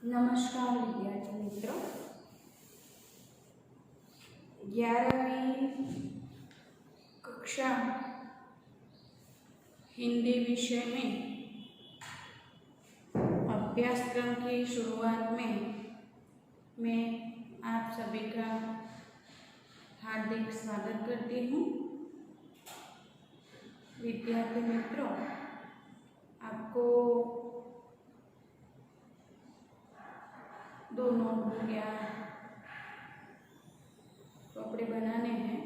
नमस्कार विद्यार्थी मित्रों, 11वीं कक्षा हिंदी विषय में अभ्यासक्रम की शुरुआत में मैं आप सभी का हार्दिक स्वागत करती हूँ। विद्यार्थी मित्रों, आपको दो नोटबुक या कपड़े बनाने हैं।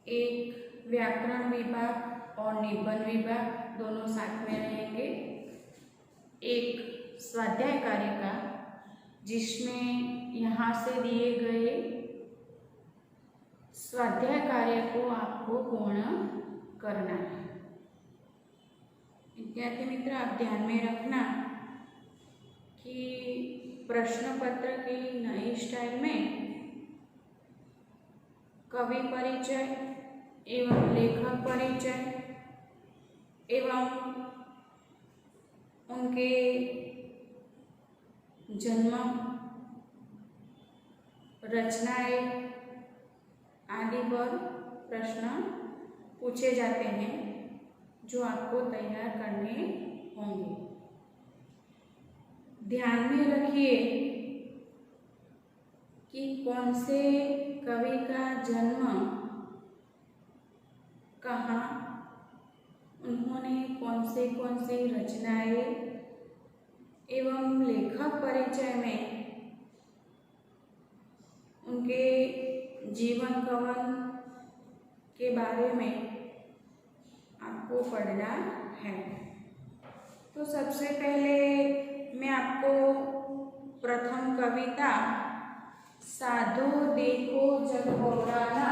एक व्याकरण विभाग और निबंध विभाग दोनों साथ में रहेंगे। एक स्वाध्याय कार्य का जिसमें यहाँ से दिए गए स्वाध्याय कार्य को आपको पूर्ण करना है। विद्यार्थी मित्र, आप ध्यान में रखना कि प्रश्न पत्र की नई स्टाइल में कवि परिचय एवं लेखक परिचय एवं उनके जन्म, रचनाएं आदि पर प्रश्न पूछे जाते हैं जो आपको तैयार करने होंगे। ध्यान में रखिए कि कौन से कवि का जन्म कहाँ, उन्होंने कौन से रचनाएं एवं लेखक परिचय में उनके जीवन कवन के बारे में आपको पढ़ना है। तो सबसे पहले मैं आपको प्रथम कविता साधो देखो जग बौराना,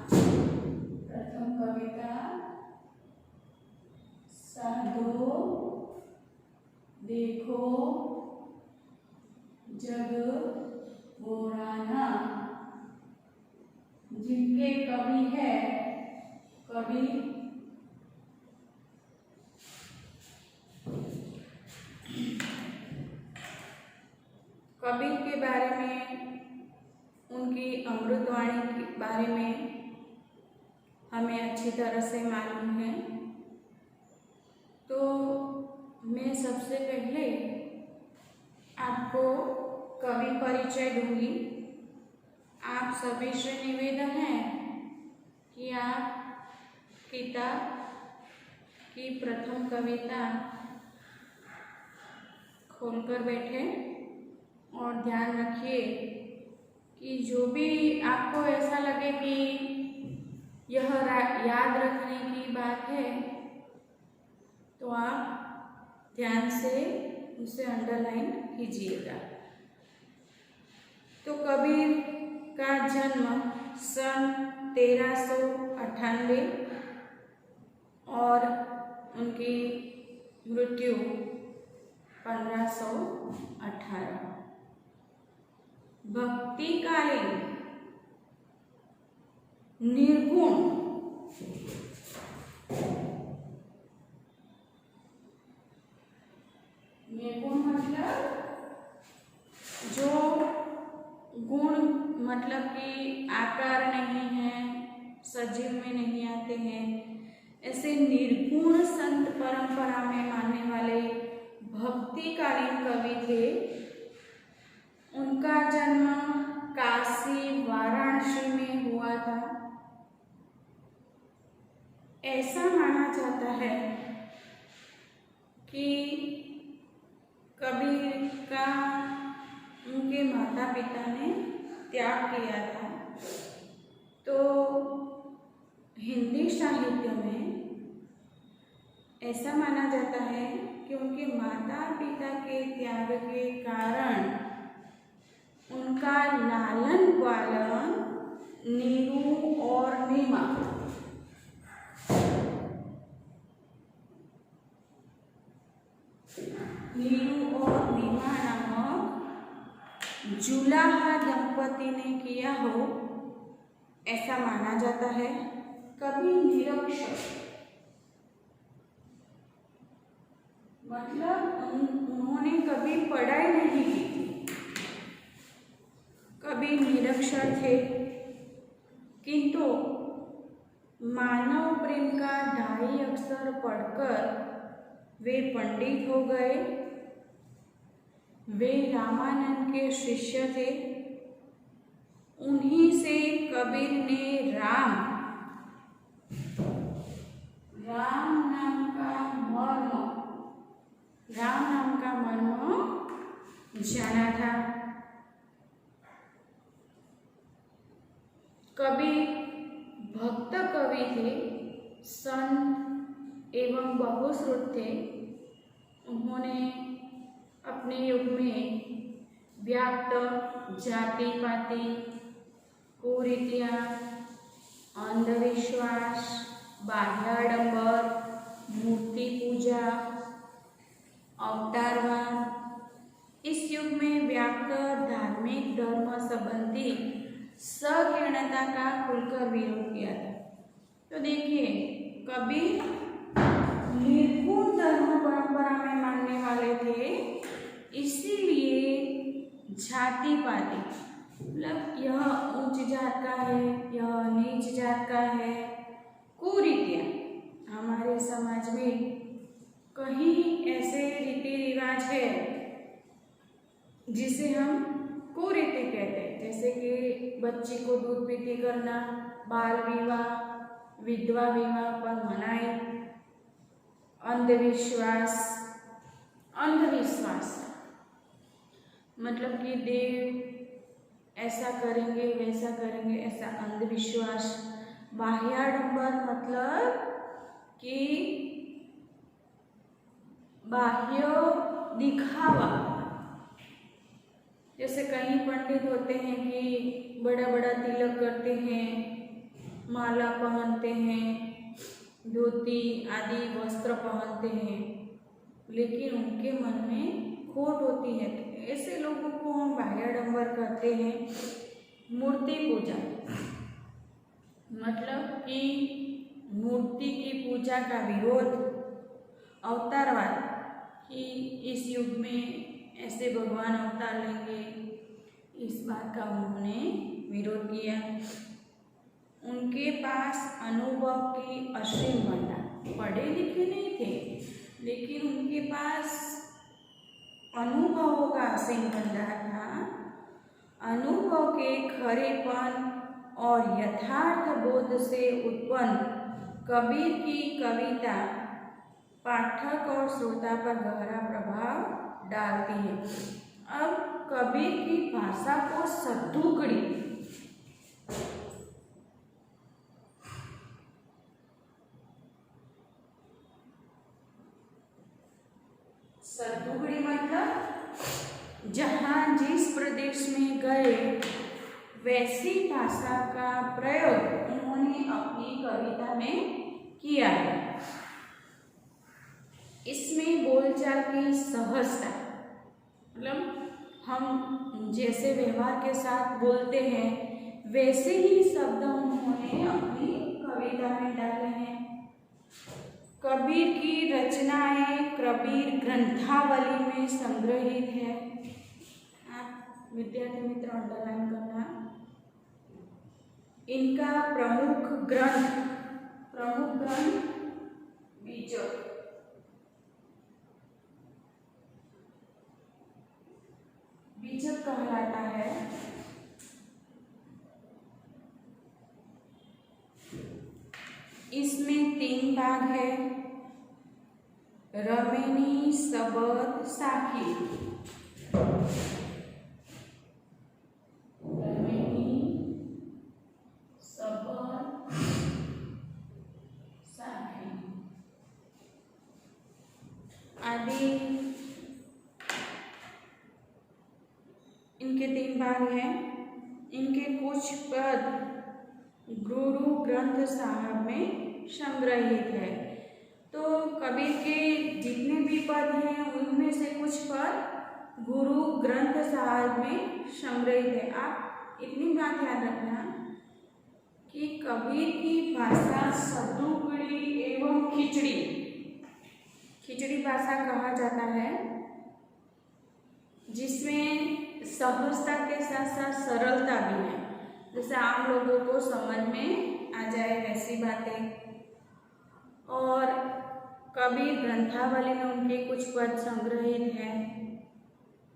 प्रथम कविता साधो देखो जग बौराना, जिनके कवि है कवि के बारे में, उनकी अमृतवाणी के बारे में हमें अच्छी तरह से मालूम है। तो मैं सबसे पहले आपको कवि परिचय दूंगी। आप सभी से निवेदन है कि आप किताब की प्रथम कविता खोलकर बैठे और ध्यान रखिए कि जो भी आपको ऐसा लगे कि यह याद रखने की बात है तो आप ध्यान से उसे अंडरलाइन कीजिएगा। तो कबीर का जन्म सन 1398 और उनकी मृत्यु 1518। भक्तिकालीन निर्गुण मतलब जो गुण मतलब कि आकार नहीं है, सजीव में नहीं आते हैं, ऐसे निर्गुण संत परंपरा में मानने वाले भक्तिकालीन कवि थे। उनका जन्म काशी वाराणसी में हुआ था। ऐसा माना जाता है कि कबीर का उनके माता पिता ने त्याग किया था। तो हिंदी साहित्य में ऐसा माना जाता है कि उनके माता पिता के त्याग के कारण उनका लालन पालन नीरू और नीमा नामक जुलाहा दंपति ने किया हो, ऐसा माना जाता है। कवि निरक्षर मतलब उन्होंने कभी पढ़ाई नहीं की थी, कभी निरक्षर थे, किंतु मानव प्रेम का 2.5 अक्षर पढ़कर वे पंडित हो गए। वे रामानंद के शिष्य थे। उन्हीं से कबीर ने राम नाम का मर्म जाना था। कबीर भक्त कवि थे, संत एवं बहुश्रुत थे। उन्होंने अपने युग में व्याप्त जाति पाति, कुरीतियाँ, अंधविश्वास, बाह्याडंबर, मूर्ति पूजा, अवतारवाद, इस युग में व्याप्त धार्मिक धर्म संबंधी संकीर्णता का खुलकर विरोध किया था। तो देखिए, कबीर निर्गुण धर्म परंपरा में मानने वाले थे, इसीलिए जाति पाति, मतलब यह उच्च जात का है, यह नीच जात का है, कुरीतियाँ, हमारे समाज में कहीं ऐसे रीति रिवाज है जिसे हम कुरीति कहते हैं, जैसे कि बच्ची को दूध पीती करना, बाल विवाह, विधवा विवाह पर मनाही, अंधविश्वास मतलब कि देव ऐसा करेंगे वैसा करेंगे, ऐसा अंधविश्वास। बाह्याडंबर मतलब कि बाह्य दिखावा, जैसे कई पंडित होते हैं कि बड़ा बड़ा तिलक करते हैं, माला पहनते हैं, धोती आदि वस्त्र पहनते हैं, लेकिन उनके मन में खोट होती है। ऐसे लोगों को हम बाह्याडंबर कहते हैं। मूर्ति पूजा मतलब कि मूर्ति की पूजा का विरोध। अवतारवाद कि इस युग में ऐसे भगवान अवतार लेंगे, इस बात का उन्होंने विरोध किया। उनके पास अनुभव की असीम भंडार, पढ़े लिखे नहीं थे लेकिन उनके पास अनुभवों का असीम भंडार था। अनुभव के खरेपन और यथार्थ बोध से उत्पन्न कबीर की कविता पाठक और श्रोता पर गहरा प्रभाव डालती है। अब कबीर की भाषा को सद्दुगड़ी मतलब जहाँ जिस प्रदेश में गए वैसी भाषा का प्रयोग उन्होंने अपनी कविता में किया है। इसमें बोलचाल की सहजता, मतलब हम जैसे व्यवहार के साथ बोलते हैं वैसे ही शब्द उन्होंने अपनी कविता में डाले हैं। कबीर की रचनाएं कबीर ग्रंथावली में संग्रहित है। आप विद्यार्थी मित्र अंडरलाइन करना। इनका प्रमुख ग्रंथ बीजक कहलाता है। इसमें 3 भाग है, रमेनी, सबद, साखी। रमेनी, सबद, साखी आदि इनके 3 भाग हैं। इनके कुछ पद गुरु ग्रंथ साहब में संग्रहित है। तो कबीर के जितने भी पद हैं उनमें से कुछ पद गुरु ग्रंथ साहब में संग्रहित है। आप इतनी बात याद रखना कि कबीर की भाषा सद्दुगड़ी एवं खिचड़ी भाषा कहा जाता है। जिसमें सहजता के साथ साथ सरलता भी है, जैसे आम लोगों को समझ में आ जाए वैसी बातें। और कवि ग्रंथावली में उनके कुछ पद संग्रहित हैं।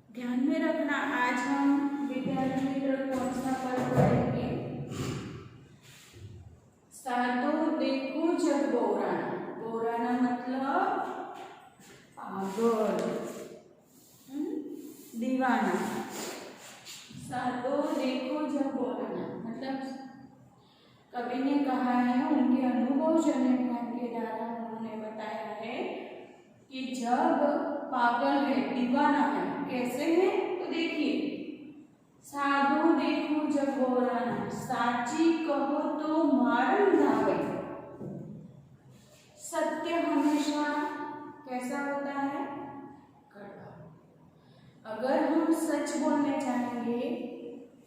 ध्यान में रखना, आज हम विद्यार्थी मित्र कौन सा पद पढ़ेंगे? साधो देखो जग बोराना। बोराना मतलब पागल, दीवाना। साधो देखो जग बोराना मतलब कवि ने कहा है, उनके अनुभव जनक के द्वारा उन्होंने बताया है कि जग पागल है, दीवाना है। कैसे है? तो देखिए, साधु देखो जग बोराना, साची कहो तो मारन धावे। सत्य हमेशा कैसा होता है? कड़वा। अगर हम सच बोलने चाहेंगे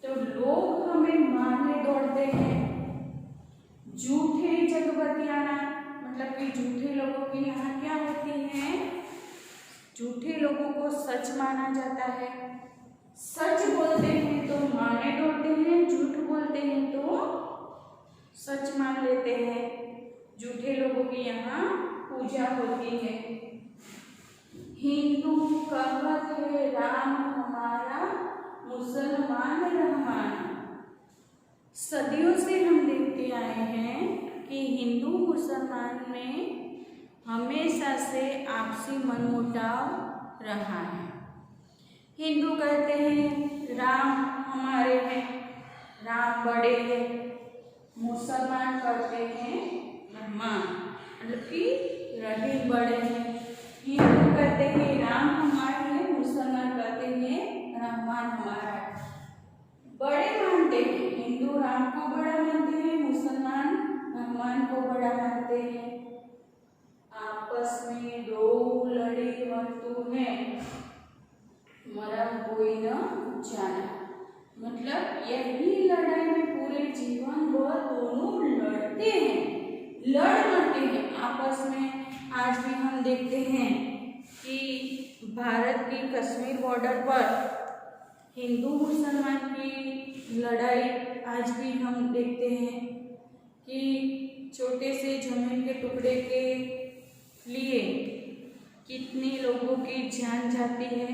तो लोग हमें मारने दौड़ते हैं। झूठे जगबतियाना मतलब कि झूठे लोगों की यहाँ क्या होती है? झूठे लोगों को सच माना जाता है। सच बोलते हैं तो मारने दौड़ते हैं, झूठ बोलते हैं तो सच मान लेते हैं। झूठे लोगों की यहाँ पूजा होती है। हिंदू कहत है राम हमारा, मुसलमान रहमान। सदियों से हम देखते आए हैं कि हिंदू मुसलमान में हमेशा से आपसी मनमुटाव रहा है। हिंदू कहते हैं राम हमारे हैं, राम बड़े हैं। मुसलमान कहते हैं रहमान मतलब कि रहीम बड़े हैं। हिंदू कहते हैं राम हमारे हैं, मुसलमान कहते हैं रहमान हमारा है। बड़े मानते हैं, हिंदू राम को बड़ा मानते हैं, मुसलमान रहमान को बड़ा मानते हैं। आपस में दो लड़ी मरतू है, मरम कोई न जाना। मतलब यही लड़ाई में पूरे जीवन भर दोनों लड़ते हैं, लड़ मरते हैं आपस में। आज भी हम देखते हैं कि भारत की कश्मीर बॉर्डर पर हिंदू मुसलमान की लड़ाई आज भी हम देखते हैं कि छोटे से जमीन के टुकड़े के लिए कितने लोगों की जान जाती है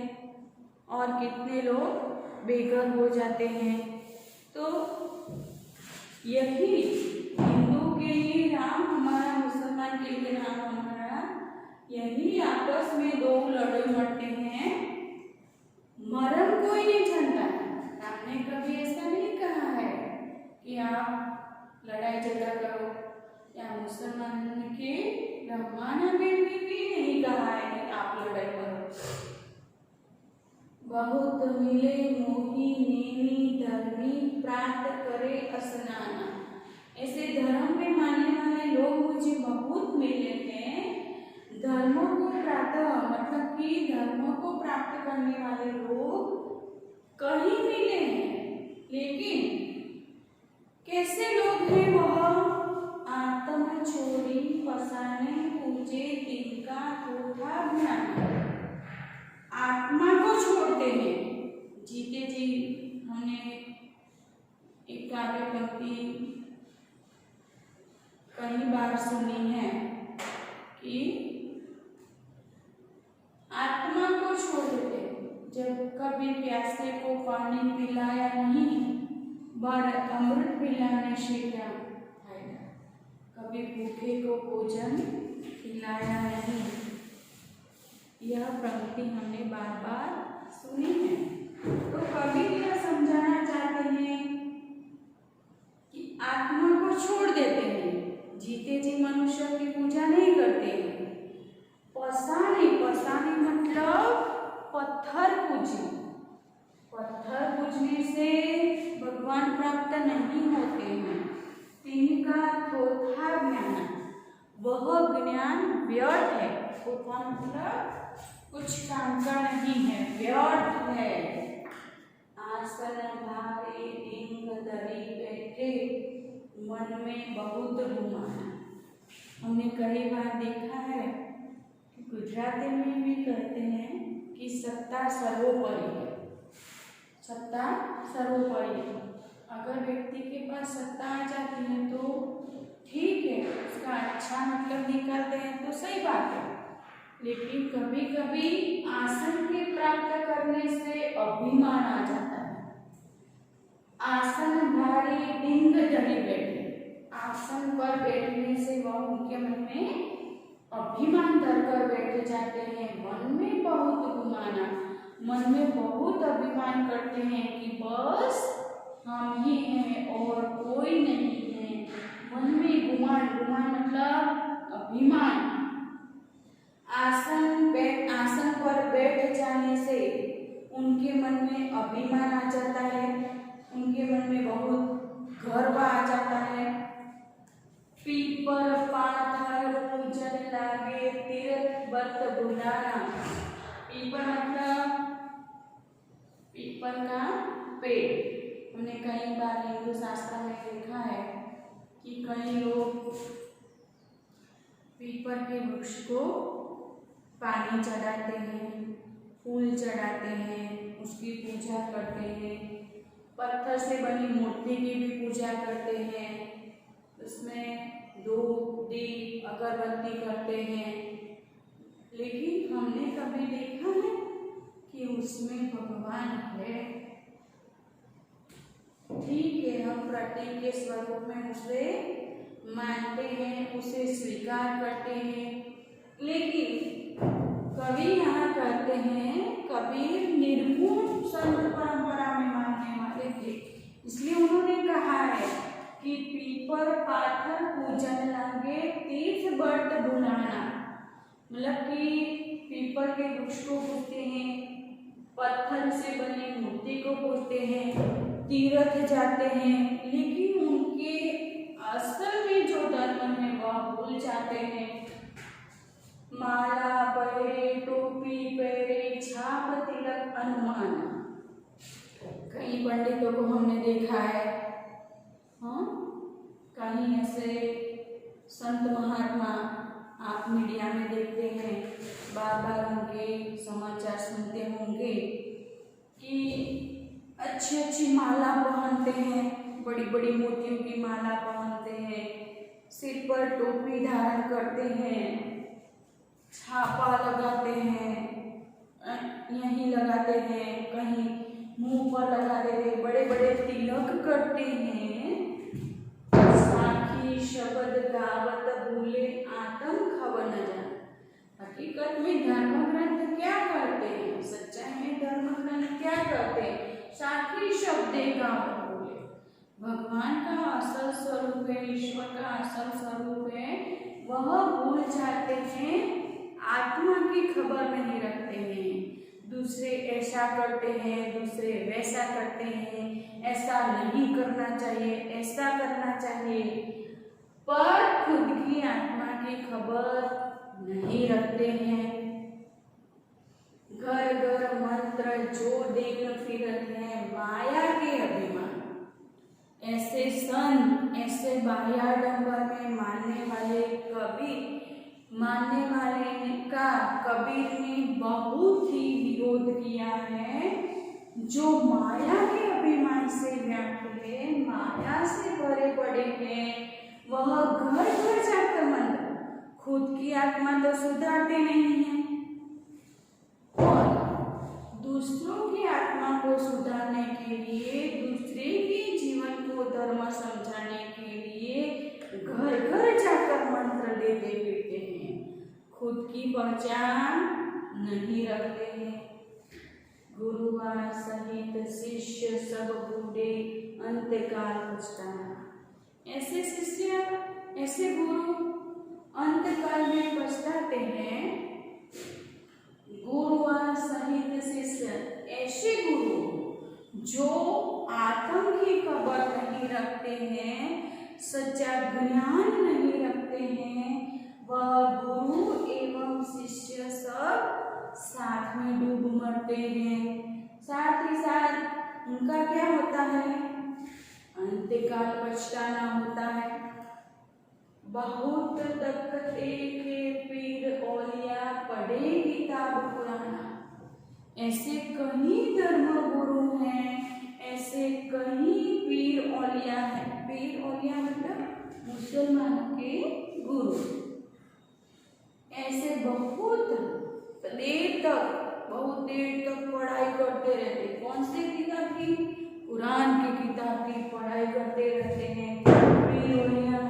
और कितने लोग बेघर हो जाते हैं। तो यही हिंदू के लिए राम हमारा, मुसलमान के लिए राम हमारा, यही आपस में दो लड़े मरते हैं। मरम कोई नहीं जानता। राम ने कभी ऐसा नहीं कहा है कि आप लड़ाई झगड़ा करो, या मुसलमान के रहमान भी नहीं कहा है कि आप लड़ाई करो। बहुत मिले मोही नेमी धर्मी प्राप्त करे स्नाना। ऐसे धर्म में मानने वाले लोग मुझे बहुत मिले हैं। धर्मों को प्राप्त मतलब कि धर्मों को प्राप्त करने वाले लोग कहीं मिले हैं, लेकिन कैसे लोग हैं वह? आत्म छोड़ी पसाने पूजे तिनका थोथा ज्ञान। आत्मा को छोड़ते हैं। जीते जी हमने एक काव्य पंक्ति कई बार सुनी है कि आत्मा को छोड़ देते। जब कभी प्यासे को पानी पिलाया नहीं, बार अमृत पिलाने से क्या फायदा। कभी भूखे को भोजन खिलाया नहीं। यह पंक्ति हमने बार बार सुनी है। तो कवि क्या समझाना चाहते हैं कि आत्मा को छोड़ देते हैं, जीते जी मनुष्य की पूजा नहीं करते हैं। पसाने मतलब पत्थर पूजने। पत्थर पूजने से भगवान प्राप्त नहीं होते हैं। तिनका थोथा ज्ञान, वह ज्ञान व्यर्थ है। थोथा मतलब कुछ काम का नहीं है, व्यर्थ है। आसन भारे इंग दरी बैठे, मन में बहुत घुमाना। हमने कई बार देखा है कि गुजराती में भी कहते हैं कि सत्ता सर्वोपरि है। सत्ता सर्वोपरि। अगर व्यक्ति के पास सत्ता आ जाती है तो ठीक है, उसका अच्छा मतलब निकालते हैं तो सही बात है, लेकिन कभी कभी आसन के प्राप्त करने से अभिमान आ जाता है। आसन धारी डिंग धरी बैठे, आसन पर बैठने से वह उनके मन में अभिमान धर कर बैठ जाते हैं। मन में बहुत गुमाना, मन में बहुत अभिमान करते हैं कि बस हम ही हैं और कोई नहीं है। मन में गुमान, गुमान मतलब अभिमान। आसन पर बैठ जाने से उनके मन में अभिमान आ जाता है, उनके मन में बहुत गर्व आ जाता है। पीपर पाथर पूजन लागे तीर्थ व्रत बुलाना। पीपर मतलब पीपर का पेड़। हमने कई बार हिंदू शास्त्र में देखा है कि कई लोग पीपर के वृक्ष को पानी चढ़ाते हैं, फूल चढ़ाते हैं, उसकी पूजा करते हैं, पत्थर से बनी मूर्ति की भी पूजा करते हैं, उसमें धूप दीप अगरबत्ती करते हैं। लेकिन हमने कभी देखा है कि उसमें भगवान है? ठीक है, हम प्रतीक के स्वरूप में उसे मानते हैं, उसे स्वीकार करते हैं, लेकिन कवि यहाँ कहते हैं कबीर निर्गुण संत परंपरा में मानने वाले थे, इसलिए उन्होंने कहा है कि पीपर पाथर पूजन लागे तीर्थ व्रत बुलाना। मतलब कि पीपर के वृक्ष को पूजते हैं, पत्थर से बनी मूर्ति को पूजते हैं, तीर्थ जाते हैं, लेकिन उनके असल में जो धर्म है वह भूल जाते हैं। माला पहरे, टोपी पहरे, छाप तिलक अनुमान। कई पंडितों को हमने देखा है, हाँ, कहीं ऐसे संत महात्मा आप मीडिया में देखते हैं, बार बार उनके समाचार सुनते होंगे कि अच्छी अच्छी माला पहनते हैं, बड़ी बड़ी मोतियों की माला पहनते हैं, सिर पर टोपी धारण करते हैं, छापा लगाते हैं, यहीं लगाते हैं, कहीं मुंह पर लगाते हैं, बड़े बड़े तिलक करते हैं, साखी शब्द गावत भूले आत्म खबर न जान। हकीकत में धर्म ग्रंथ क्या करते हैं? सच्चाई में धर्म ग्रंथ क्या करते हैं? साखी शब्द गावत भूले, भगवान का असल स्वरूप है, ईश्वर का असल स्वरूप है, वह भूल जाते हैं, आत्मा की खबर नहीं रखते हैं। दूसरे ऐसा करते हैं, दूसरे वैसा करते हैं, ऐसा नहीं करना चाहिए, ऐसा करना चाहिए, पर खुद की आत्मा की खबर नहीं रखते हैं। घर घर मंत्र जो दिन फिरत है माया के अभिमान। ऐसे संत, ऐसे बाह्याडंबर में मानने वाले का कबीर ने बहुत ही विरोध किया है। जो माया के अभिमान से व्याप्त है, माया से भरे पड़े हैं, वह घर घर जाकर मंत्र, खुद की आत्मा तो सुधारते नहीं है और दूसरों की आत्मा को सुधारने के लिए, दूसरे के जीवन को धर्म समझाने के लिए घर घर जाकर मंत्र देते फिरते हैं, खुद की पहचान नहीं रखते हैं। गुरुवार सहित शिष्य सब बूढ़े अंतकाल पछताना। ऐसे शिष्य, ऐसे गुरु अंतकाल में पछताते हैं। गुरुवार सहित शिष्य, ऐसे गुरु जो आत्म की खबर नहीं रखते हैं, सच्चा ज्ञान नहीं रखते हैं, वह गुरु एवं शिष्य सब साथ में डूब मरते हैं। साथ ही साथ उनका क्या होता है? अंतकाल पछताना होता है। बहुत तकते के पीर औलिया पढ़े किताब पुराना। ऐसे कई धर्मगुरु हैं, ऐसे कई पीर औलिया हैं। पीर औलिया मतलब मुसलमानों के गुरु। ऐसे बहुत देर तक पढ़ाई करते रहते। कौन से किताब की? कुरान की किताब की पढ़ाई करते रहते हैं। पीर औलिया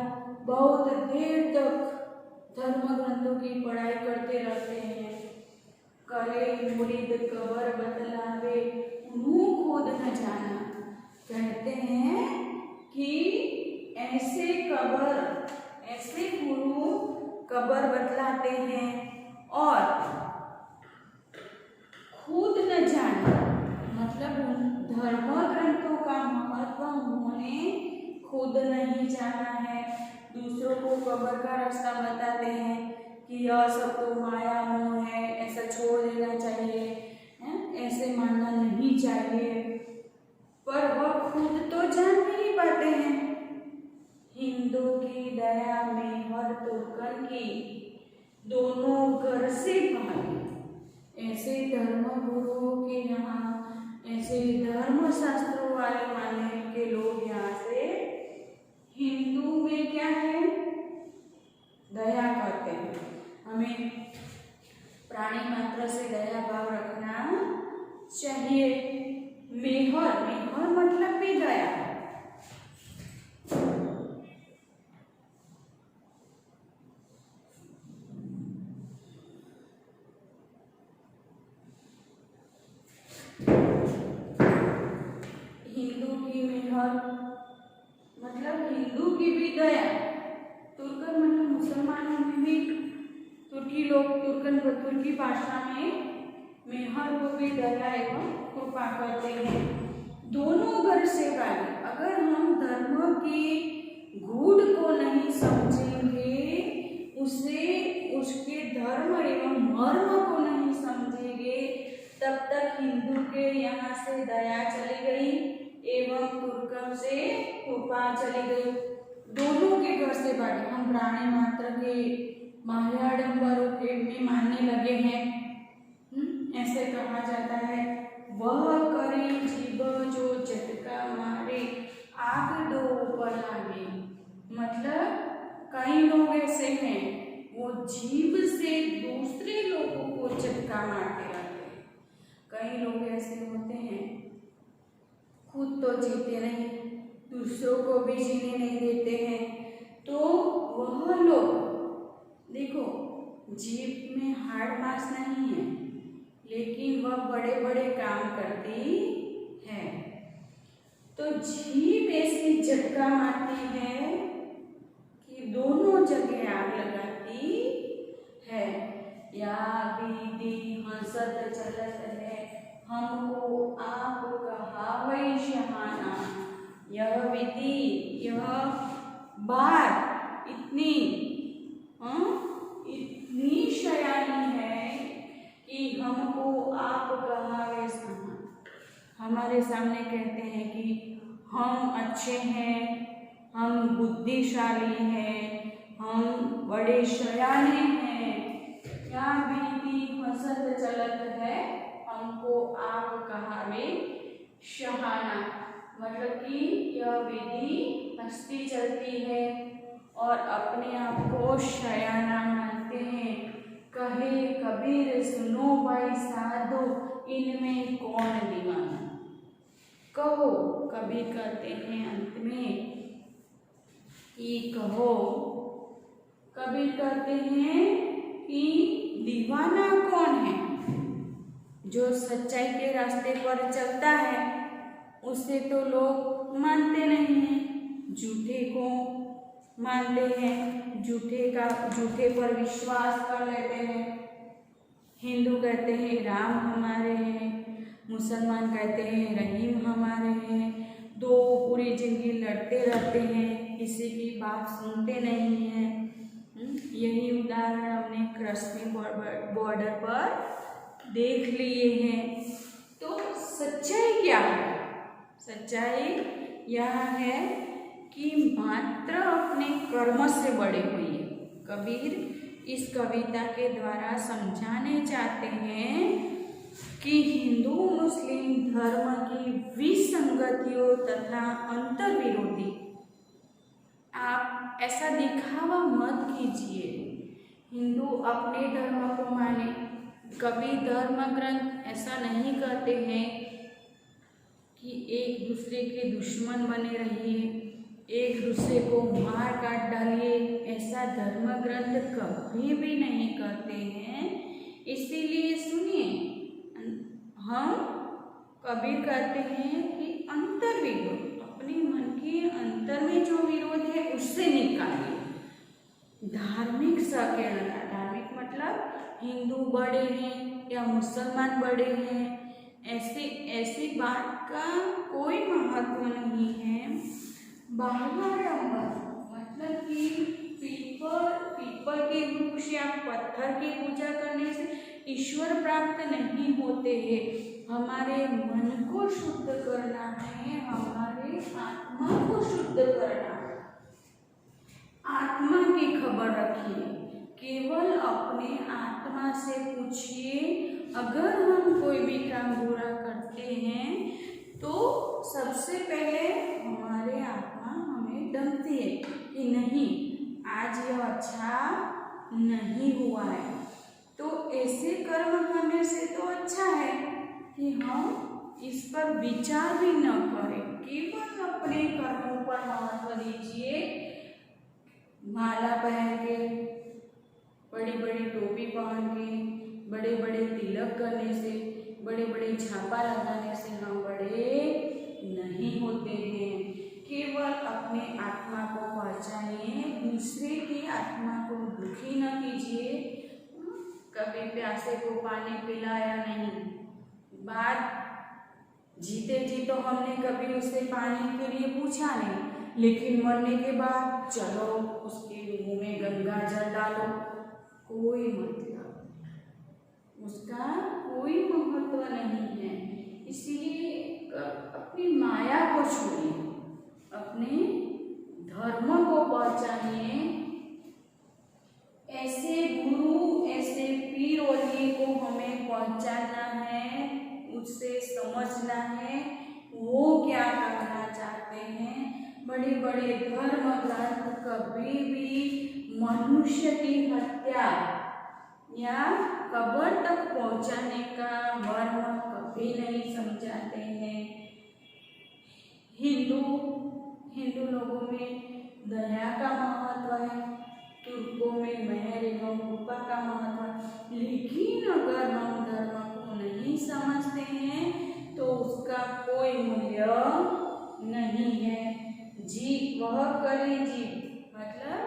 बहुत देर तक धर्म ग्रंथों की पढ़ाई करते रहते हैं। करे मुरीद कबर बतलावे उन्हों खुद न जाना। कहते हैं कि ऐसे गुरु कबर बतलाते हैं और खुद न जाना, मतलब उन धर्म ग्रंथों का महत्व उन्होंने खुद नहीं जाना है। दूसरों को कबर का रास्ता बताते हैं कि यह सब तो माया मोह है, ऐसा छोड़ देना चाहिए, ऐसे मानना नहीं चाहिए, पर वह खुद तो जान भी नहीं पाते हैं। हिंदू की दया में हर तुर्कन की दोनों घर से भागे। ऐसे धर्म गुरुओं के यहाँ, ऐसे धर्म शास्त्रों वाले मानने के लोग यहाँ से हिंदू में क्या है? दया करते हैं। हमें प्राणी मात्र से दया भाव रखना चाहिए। मेहर मतलब भी दया। हिंदू की मेहर मतलब हिंदू की भी दया। तुर्कन मतलब मुसलमानों में भी तुर्की भाषा में मेहर को भी दया एवं कृपा करते हैं। दोनों घर से भागे। अगर हम धर्म की गूढ़ को नहीं समझेंगे, उसके धर्म एवं मर्म को नहीं समझेंगे, तब तक हिंदू के यहाँ से दया चली गई एवं तुर्क से कृपा चली गई। दोनों के घर से भागे। हम प्राणी मात्र के मायाडंबरों के में मानने लगे हैं। ऐसे कहा जाता है, वह करे जीव जो झटका मारे आग दो ऊपर लागे। मतलब कई लोग ऐसे हैं, वो जीव से दूसरे लोगों को झटका मारते रहते हैं। कई लोग ऐसे होते हैं, खुद तो जीते नहीं, दूसरों को भी जीने नहीं देते हैं। तो वह लोग देखो, जीभ में हाड़ मांस नहीं है, लेकिन वह बड़े बड़े काम करती है। तो जीभ ऐसी झटका मारती है कि दोनों जगह आग लगाती है। या विधि हंसत चलत है, हमको आप कहावै शहाना। यह विधि, यह बात इतनी शयानी है कि हमको आप कहावे शहाना। हमारे सामने कहते हैं कि हम अच्छे हैं, हम बुद्धिशाली हैं, हम बड़े शयाने हैं। या विधि हंसत चलत है, हमको आप कहावे शहाना। मतलब कि यह विधि हंसती चलती है और अपने आप को शयाना मानते हैं। कहे कबीर सुनो भाई साधो, इनमें कौन दीवाना। कहो, कबीर कहते हैं अंत में कि कहो, कबीर कहते हैं कि दीवाना कौन है? जो सच्चाई के रास्ते पर चलता है उसे तो लोग मानते नहीं हैं, झूठे को मानते हैं, झूठे पर विश्वास कर लेते हैं। हिंदू कहते हैं राम हमारे हैं, मुसलमान कहते हैं रहीम हमारे हैं। दो पूरी जिंदगी लड़ते रहते हैं, किसी की बात सुनते नहीं हैं। यही उदाहरण हमने कश्मीर बॉर्डर पर देख लिए हैं। तो सच्चाई क्या है? सच्चाई यह है कि मात्र अपने कर्म से बड़े हुए। कबीर इस कविता के द्वारा समझाने चाहते हैं कि हिंदू मुस्लिम धर्म की विसंगतियों तथा अंतर विरोधी, आप ऐसा दिखावा मत कीजिए। हिंदू अपने धर्म को माने, कभी धर्म ग्रंथ ऐसा नहीं कहते हैं कि एक दूसरे के दुश्मन बने रहिए, एक दूसरे को मार काट डालिए, ऐसा धर्म ग्रंथ कभी भी नहीं कहते हैं। इसीलिए सुनिए, हम कभी कहते हैं कि अंतर विरोध, अपने मन के अंतर में जो विरोध है उससे निकालिए। धार्मिक संकीर्णता, धार्मिक मतलब हिंदू बड़े हैं या मुसलमान बड़े हैं, ऐसी बात का कोई महत्व नहीं है। बाह्याडंबर मतलब कि पीपल के वृक्ष या पत्थर की पूजा करने से ईश्वर प्राप्त नहीं होते हैं। हमारे मन को शुद्ध करना है, हमारे आत्मा को शुद्ध करना है। आत्मा की खबर रखिए, केवल अपने आत्मा से पूछिए। अगर हम कोई भी काम बुरा करते हैं तो सबसे पहले हमारे आत्मा हमें डरती है कि नहीं, आज यह अच्छा नहीं हुआ है। तो ऐसे कर्म करने से तो अच्छा है कि हम इस पर विचार भी न करें, केवल अपने कर्मों पर महत्व दीजिए। माला पहन के, बड़ी बड़ी टोपी पहन के, बड़े बड़े तिलक करने से, बड़े बड़े छापा लगाने से हम बड़े नहीं होते हैं। केवल अपने आत्मा को पहचानिए, दूसरे की आत्मा को दुखी न कीजिए। कभी प्यासे को पानी पिलाया नहीं, बात जीते जी तो हमने कभी उससे पानी के लिए पूछा नहीं, लेकिन मरने के बाद चलो उसके मुंह में गंगा जल डालो, कोई मतलब, उसका कोई महत्व नहीं है। इसीलिए अपनी माया को छोड़िए, अपने धर्म को पहचानिए। ऐसे गुरु, ऐसे पीर वली को हमें पहचानना है, उससे समझना है वो क्या करना चाहते हैं। बड़े बड़े धर्म ग्रंथ कभी भी मनुष्य की हत्या या कब्र तक पहुंचाने का मर्म कभी नहीं समझाते हैं। हिंदू लोगों में दया का महत्व है, तुर्कों में मेहर एवं कृपा का महत्व है। लेकिन अगर हम धर्म को नहीं समझते हैं तो उसका कोई मूल्य नहीं है। जीव वह करे जीव, मतलब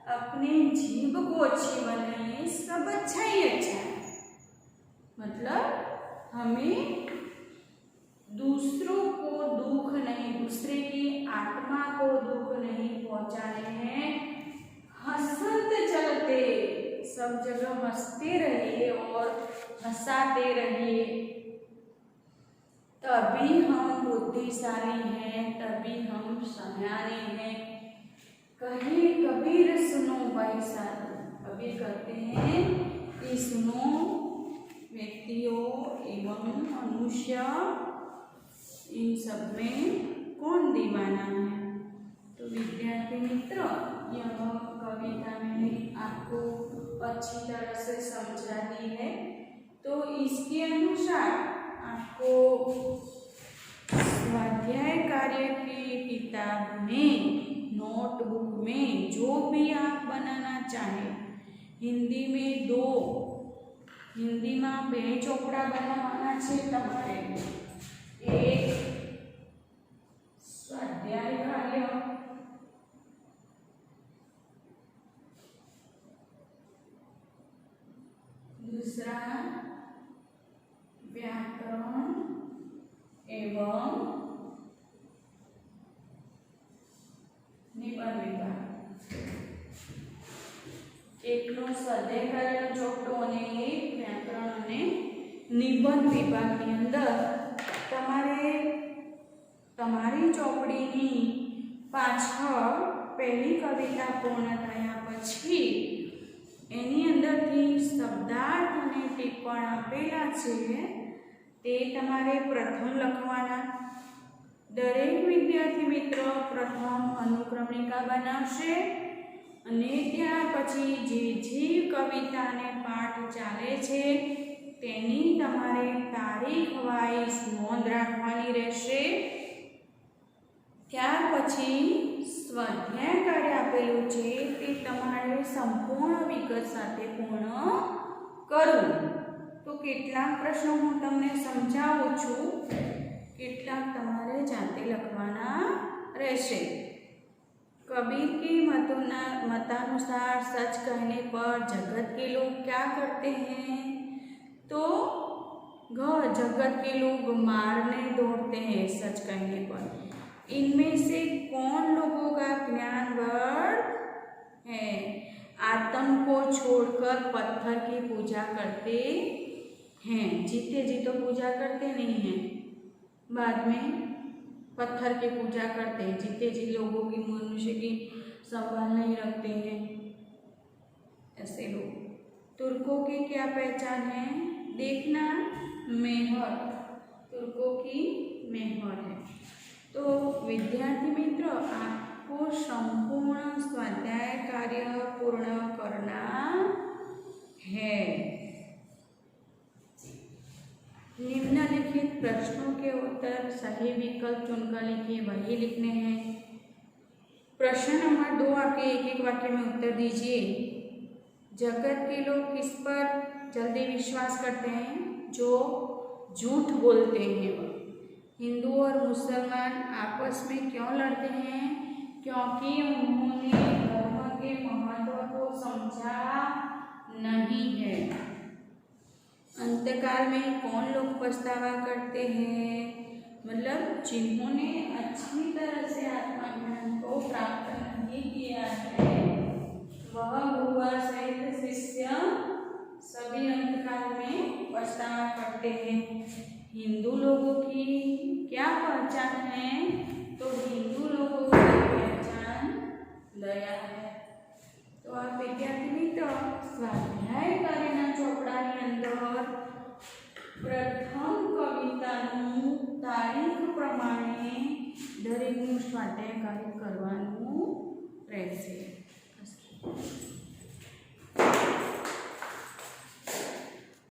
अपने जीव को अच्छी बनाइए, सब अच्छा ही अच्छा है। मतलब हमें दूसरों को दुख नहीं, दूसरे की आत्मा को दुख नहीं पहुंचाने हैं। हंसते चलते, सब जगह हंसते रहिए और हंसाते रहिए, तभी हम बुद्धिशाली हैं, तभी हम सयाने हैं। कहे कबीर सुनो भाई साधु, कबीर कहते हैं कि सुनो व्यक्तियों एवं मनुष्य, इन सब में कौन दीवाना है। तो विद्यार्थी मित्र, यह कविता मैंने आपको अच्छी तरह से समझा दी है। तो इसके अनुसार आपको स्वाध्याय कार्य की किताब में, नोटबुक में जो भी आप बनाना चाहें, हिंदी में 2, हिंदी में 2 ચોપડા બનાવવાના છે તમારે। एक स्वाध्याय कार्य, दूसरा व्याकरण एवं निबंध विभाग। એકનો સ્વાધ્યાય કાર્યનો ચોપડો અને એક વ્યાકરણ અને નિબંધ વિભાગની અંદર તમારી ચોપડીની પાછળ પહેલી કવિતા પૂર્ણ થયા પછી એની અંદરથી શબ્દાર્થ અને ટિપ્પણ આપેલા છે તે તમારે પ્રથમ લખવાના। દરેક વિદ્યાર્થી મિત્રો પ્રથમ અનુક્રમણિકા બનાવશે અને ત્યાર પછી જે કવિતાને પાઠ ચાલે છે તેની તમારે તારીખ વાઇઝ નોંધ રાખવાની રહેશે। ત્યાર પછી સ્વાધ્યાય કાર્ય આપેલું છે તે તમારે સંપૂર્ણ વિગત સાથે પૂર્ણ કરવું। તો કેટલાક પ્રશ્નો હું તમને સમજાવું છું, કેટલાક તમારે જાતે લખવાના રહેશે। कबीर के मतानुसार सच कहने पर जगत के लोग क्या करते हैं? तो जगत के लोग मारने दौड़ते हैं सच कहने पर। इनमें से कौन लोगों का ज्ञान वर्ग है? आत्म को छोड़कर पत्थर की पूजा करते हैं। जीते जी तो पूजा करते नहीं हैं, बाद में पत्थर की पूजा करते हैं। जीते जी लोगों की मनुष्य की संभाल नहीं रखते हैं ऐसे लोग। तुर्कों की क्या पहचान है? देखना मेहर, तुर्कों की मेहर है। तो विद्यार्थी मित्रों आपको संपूर्ण स्वाध्याय कार्य पूर्ण करना है। निम्नलिखित प्रश्नों के उत्तर सही विकल्प चुनकर लिखिए, वही लिखने हैं। प्रश्न नंबर 2 आपके एक एक वाक्य में उत्तर दीजिए। जगत के लोग किस पर जल्दी विश्वास करते हैं? जो झूठ बोलते हैं। हिंदू और मुसलमान आपस में क्यों लड़ते हैं? क्योंकि उन्होंने धर्म के महत्व को समझा नहीं है। अंतकाल में कौन लोग पछतावा करते हैं? मतलब जिन्होंने अच्छी तरह से आत्मज्ञान को प्राप्त नहीं किया है वह गुरु सहित शिष्य सभी अंतकाल में पछतावा करते हैं। हिंदू लोगों की क्या पहचान है? तो हिंदू लोगों की पहचान दया है। तो आप विद्यार्थी मित्र स्वाध्याय कार्यના ચોપડાની અંદર પ્રથમ કવિતાનું તારીખ પ્રમાણે દરેકનું સ્વાધ્યાય કાર્ય કરવાનું